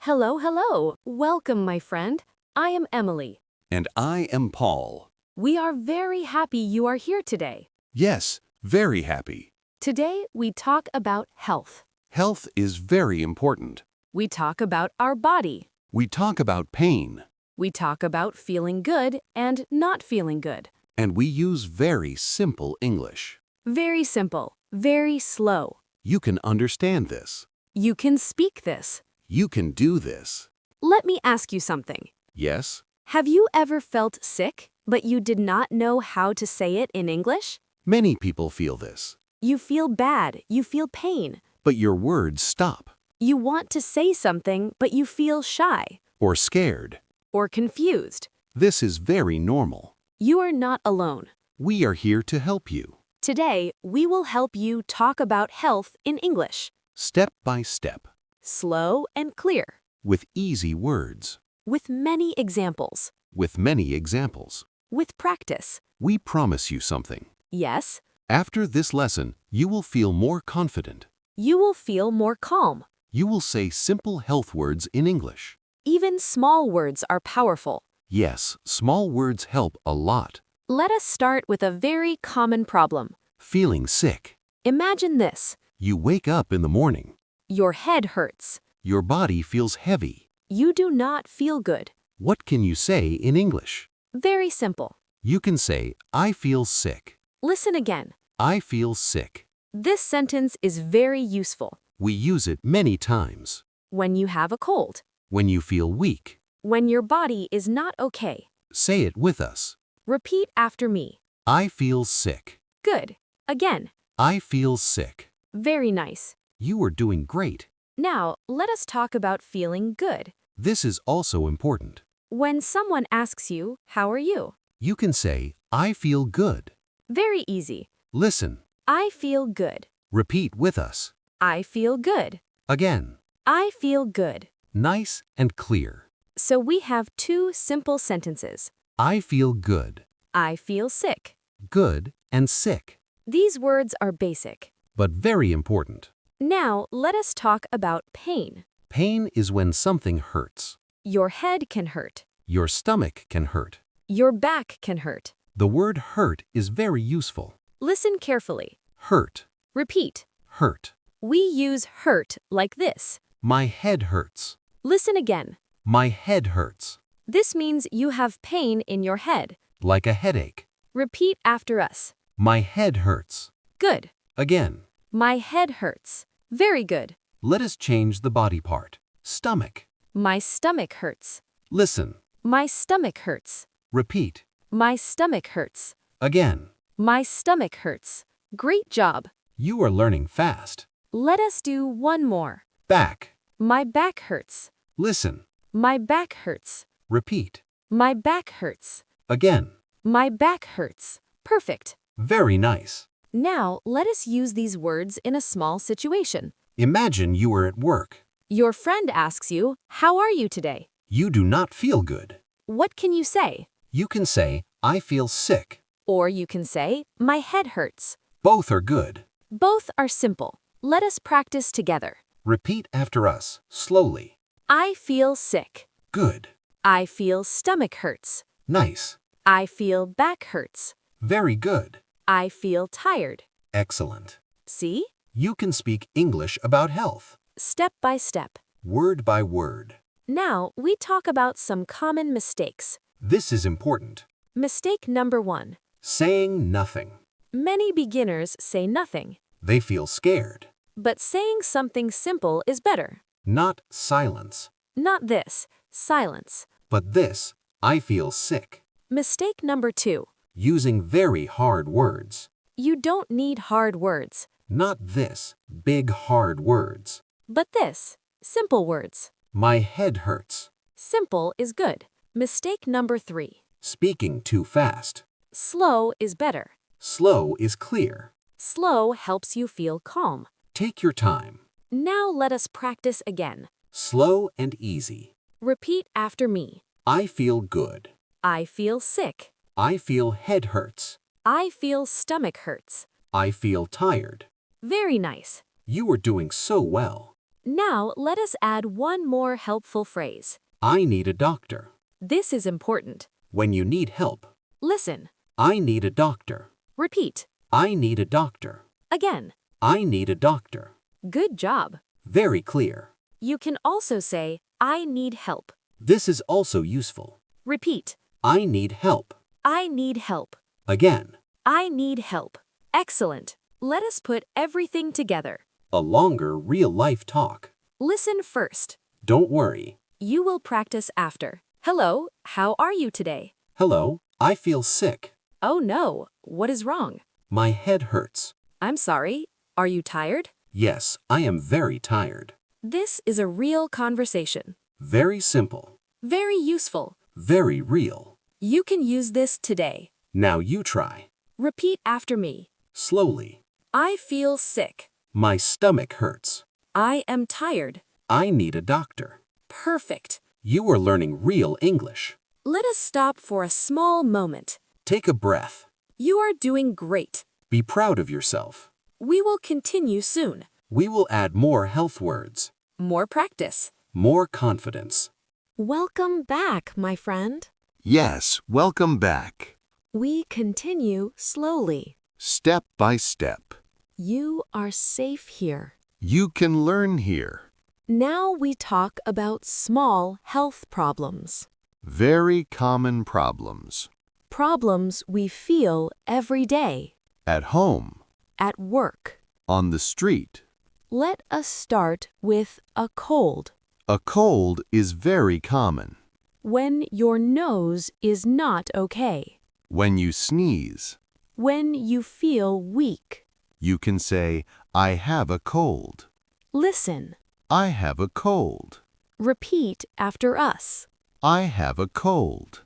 Hello, hello. Welcome, my friend. I am Emily. And I am Paul. We are very happy you are here today. Yes, very happy. Today, we talk about health. Health is very important. We talk about our body. We talk about pain, We talk about feeling good and not feeling good. and we use very simple English. Very simple, very slow. You can understand this. You can speak this. You can do this. Let me ask you something. Yes? Have you ever felt sick, but you did not know how to say it in English? Many people feel this. You feel bad, you feel pain. But your words stop. You want to say something, but you feel shy Or scared. or confused. This is very normal. You are not alone. We are here to help you. Today, we will help you talk about health in English, Step by step. slow and clear, With easy words. with many examples, With many examples. with practice. We promise you something. Yes, After this lesson, you will feel more confident. you will feel more calm. You will say simple health words in English. Even small words are powerful. Yes, small words help a lot. Let us start with a very common problem. Feeling sick. Imagine this. You wake up in the morning. Your head hurts. Your body feels heavy. You do not feel good. What can you say in English? Very simple. You can say, I feel sick. Listen again. I feel sick. This sentence is very useful. We use it many times. When you have a cold. When you feel weak, When your body is not okay. say it with us. Repeat after me. I feel sick. Good. Again. I feel sick. Very nice. You are doing great. Now, let us talk about feeling good. This is also important. When someone asks you, how are you? You can say, I feel good. Very easy. Listen. I feel good. Repeat with us. I feel good. Again. I feel good. Nice and clear. So we have two simple sentences. I feel good. I feel sick. Good and sick. These words are basic. But very important. Now, let us talk about pain. Pain is when something hurts. Your head can hurt. Your stomach can hurt. Your back can hurt. The word hurt is very useful. Listen carefully. Hurt. Repeat. Hurt. We use hurt like this. My head hurts. Listen again. My head hurts. This means you have pain in your head. Like a headache. Repeat after us. My head hurts. Good. Again. My head hurts. Very good. Let us change the body part. Stomach. My stomach hurts. Listen. My stomach hurts. Repeat. My stomach hurts. Again. My stomach hurts. Great job. You are learning fast. Let us do one more. Back. My back hurts. Listen. My back hurts. Repeat. My back hurts. Again. My back hurts. Perfect. Very nice. Now, let us use these words in a small situation. Imagine you are at work. Your friend asks you, how are you today? You do not feel good. What can you say? You can say, I feel sick. Or you can say, my head hurts. Both are good. Both are simple. Let us practice together. Repeat after us, slowly. I feel sick. Good. I feel stomach hurts. Nice. I feel back hurts. Very good. I feel tired. Excellent. See? You can speak English about health. Step by step. Word by word. Now, we talk about some common mistakes. This is important. Mistake number 1. Saying nothing. Many beginners say nothing. They feel scared. But saying something simple is better. Not silence. Not this, silence. But this, I feel sick. Mistake number 2. Using very hard words. You don't need hard words. Not this, big hard words. But this, simple words. My head hurts. Simple is good. Mistake number 3. Speaking too fast. Slow is better. Slow is clear. Slow helps you feel calm. Take your time. Now let us practice again. Slow and easy. Repeat after me. I feel good. I feel sick. I feel head hurts. I feel stomach hurts. I feel tired. Very nice. You are doing so well. Now, let us add one more helpful phrase. I need a doctor. This is important. When you need help. Listen. I need a doctor. Repeat. I need a doctor. Again. I need a doctor. Good job. Very clear. You can also say, I need help. This is also useful. Repeat. I need help. I need help. Again. I need help. Excellent. Let us put everything together. A longer real-life talk. Listen first. Don't worry. You will practice after. Hello, how are you today? Hello, I feel sick. Oh no, what is wrong? My head hurts. I'm sorry, are you tired? Yes, I am very tired. This is a real conversation. Very simple. Very useful. Very real. You can use this today. Now you try. Repeat after me. Slowly. I feel sick. My stomach hurts. I am tired. I need a doctor. Perfect. You are learning real English. Let us stop for a small moment. Take a breath. You are doing great. Be proud of yourself. We will continue soon. We will add more health words. More practice. More confidence. Welcome back, my friend. Yes, welcome back. We continue slowly. Step by step. You are safe here. You can learn here. Now we talk about small health problems. Very common problems. Problems we feel every day. At home, At work. on the street. Let us start with a cold. A cold is very common. When your nose is not okay. When you sneeze, When you feel weak. you can say, I have a cold. Listen. I have a cold. Repeat after us. I have a cold.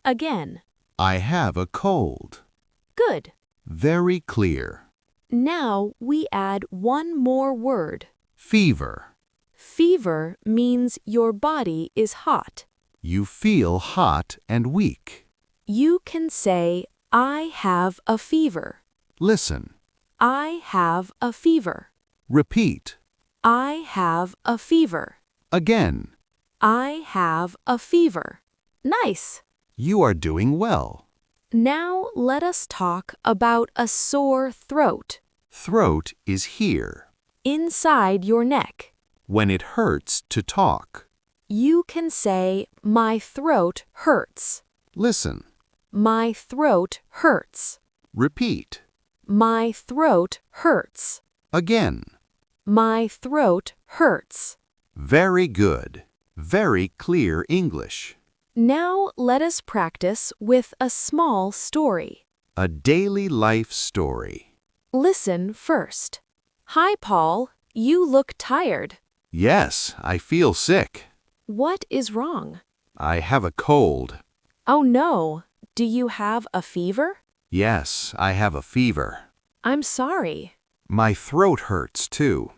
Again. I have a cold. Good. Very clear. Now we add one more word. Fever. Fever means your body is hot. You feel hot and weak. You can say, I have a fever. Listen. I have a fever. Repeat. I have a fever. Again. I have a fever. Nice. You are doing well. Now let us talk about a sore throat. Throat is here. Inside your neck. When it hurts to talk. You can say, my throat hurts. Listen. My throat hurts. Repeat. My throat hurts. Again. My throat hurts. Very good. Very clear English. Now let us practice with a small story. A daily life story. Listen first. Hi, Paul. You look tired. Yes, I feel sick. What is wrong? I have a cold. Oh no. Do you have a fever? Yes, I have a fever. I'm sorry. My throat hurts too.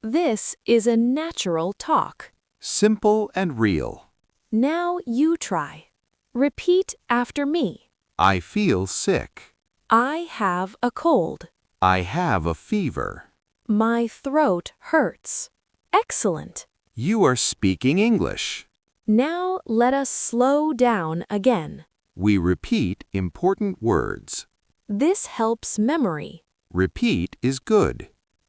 This is a natural talk. Simple and real. Now you try. Repeat after me. I feel sick. I have a cold. I have a fever. My throat hurts. Excellent. You are speaking English. Now let us slow down again. We repeat important words. This helps memory. Repeat is good.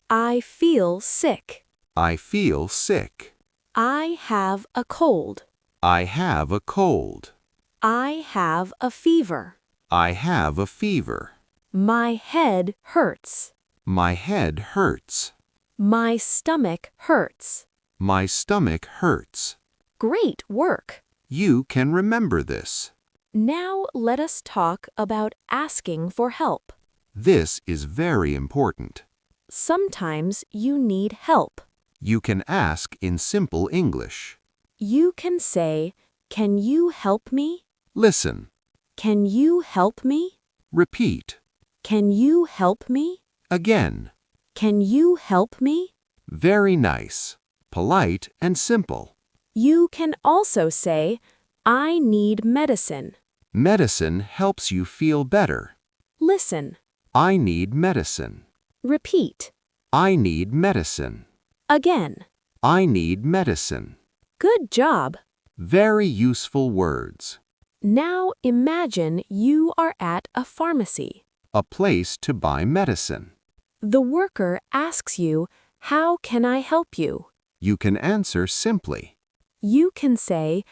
I feel sick. I feel sick. I have a cold. I have a cold. I have a fever. I have a fever. My head hurts. My head hurts. My stomach hurts. My stomach hurts. Great work. You can remember this. Now let us talk about asking for help. This is very important. Sometimes you need help. You can ask in simple English. You can say, can you help me? Listen. Can you help me? Repeat. Can you help me? Again. Can you help me? Very nice. Polite and simple. You can also say, I need medicine. Medicine helps you feel better. Listen. I need medicine. Repeat. I need medicine. Again. I need medicine. Good job. Very useful words. Now imagine you are at a pharmacy. A place to buy medicine. The worker asks you, "How can I help you?" You can answer simply. You can say,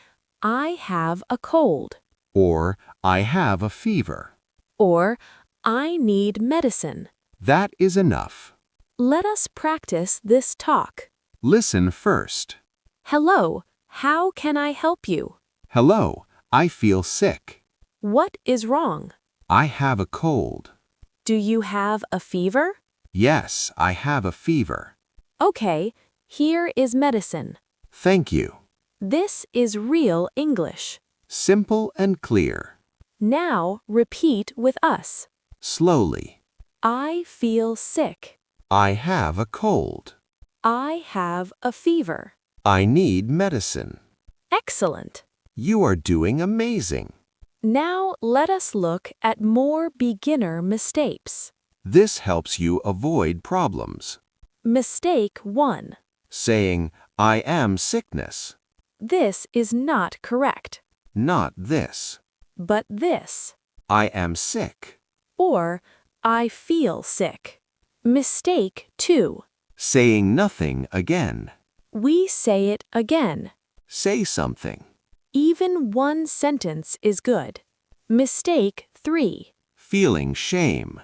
"I have a cold," Or, I have a fever. or "I need medicine." That is enough. Let us practice this talk. Listen first. Hello, how can I help you? Hello, I feel sick. What is wrong? I have a cold. Do you have a fever? Yes, I have a fever. Okay, here is medicine. Thank you. This is real English. Simple and clear. Now repeat with us. Slowly. I feel sick. I have a cold. I have a fever. I need medicine. Excellent. You are doing amazing. Now let us look at more beginner mistakes. This helps you avoid problems. Mistake 1. Saying, I am sickness. This is not correct, Not this. but this. I am sick. Or, I feel sick. Mistake 2. Saying nothing again. We say it again. Say something. Even one sentence is good. Mistake 3. Feeling shame.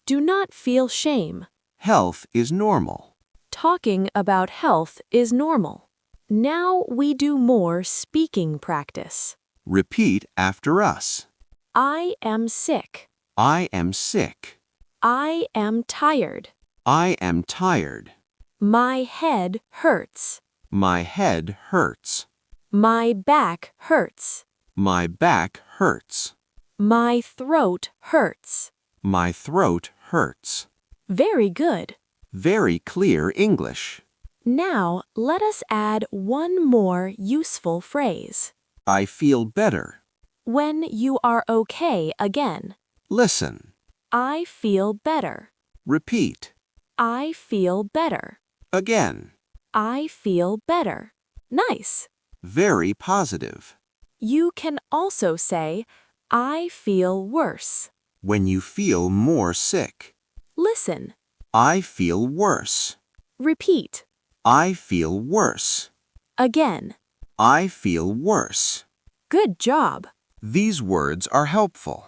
Do not feel shame. Health is normal. Talking about health is normal. Now we do more speaking practice. Repeat after us. I am sick. I am sick. I am tired. I am tired. My head hurts. My head hurts. My back hurts. My back hurts. My throat hurts. My throat hurts. Very good. Very clear English. Now let us add one more useful phrase. I feel better. When you are okay again. Listen. I feel better. Repeat. I feel better. Again. I feel better. Nice. Very positive. You can also say, I feel worse. When you feel more sick. Listen. I feel worse. Repeat. I feel worse. Again. I feel worse. Good job. These words are helpful.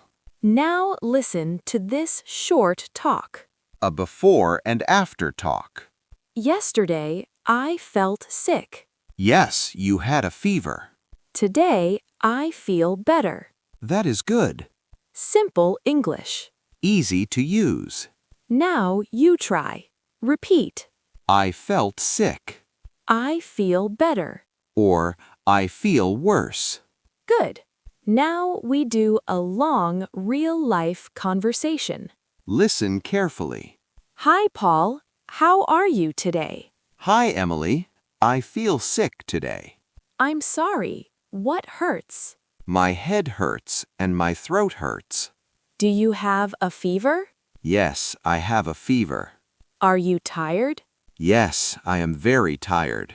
Now listen to this short talk. A before and after talk. Yesterday, I felt sick. Yes, you had a fever. Today, I feel better. That is good. Simple English. Easy to use. Now you try. Repeat. I felt sick. I feel better. Or, I feel worse. Good. Now we do a long, real-life conversation. Listen carefully. Hi, Paul. How are you today? Hi, Emily. I feel sick today. I'm sorry. What hurts? My head hurts and my throat hurts. Do you have a fever? Yes, I have a fever. Are you tired? Yes, I am very tired.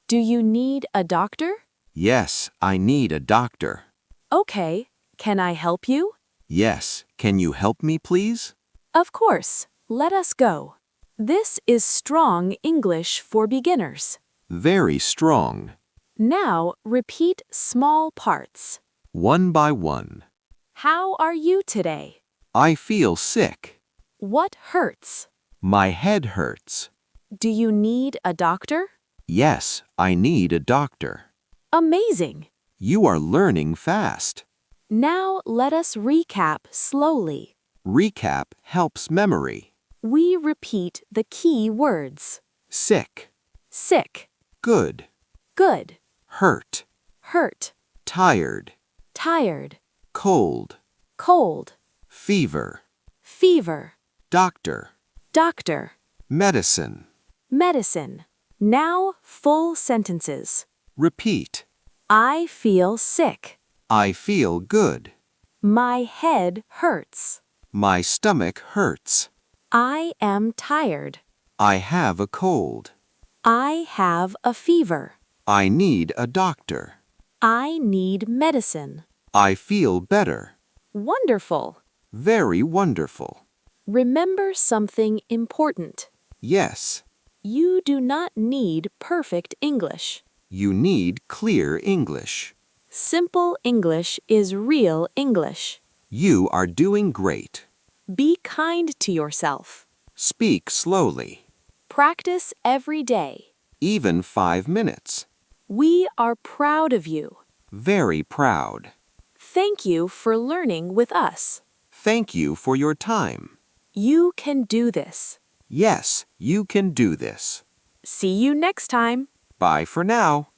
Do you need a doctor? Yes, I need a doctor. Okay. Can I help you? Yes, can you help me, please? Of course. Let us go. This is strong English for beginners. Very strong. Now repeat small parts. One by one. How are you today? I feel sick. What hurts? My head hurts. Do you need a doctor? Yes, I need a doctor. Amazing! You are learning fast. Now let us recap slowly. Recap helps memory. We repeat the key words. Sick. Sick. Good. Good. Hurt. Hurt. Tired. Tired. Cold. Cold. Fever. Fever. Doctor. Doctor. Medicine. Medicine. Now full sentences. Repeat. I feel sick. I feel good. My head hurts. My stomach hurts. I am tired. I have a cold. I have a fever. I need a doctor. I need medicine. I feel better. Wonderful. Very wonderful. Remember something important. Yes, You do not need perfect English. you need clear English. Simple English is real English. You are doing great. Be kind to yourself. Speak slowly. Practice every day. Even 5 minutes. We are proud of you. Very proud. Thank you for learning with us. Thank you for your time. You can do this. Yes, you can do this. See you next time. Bye for now.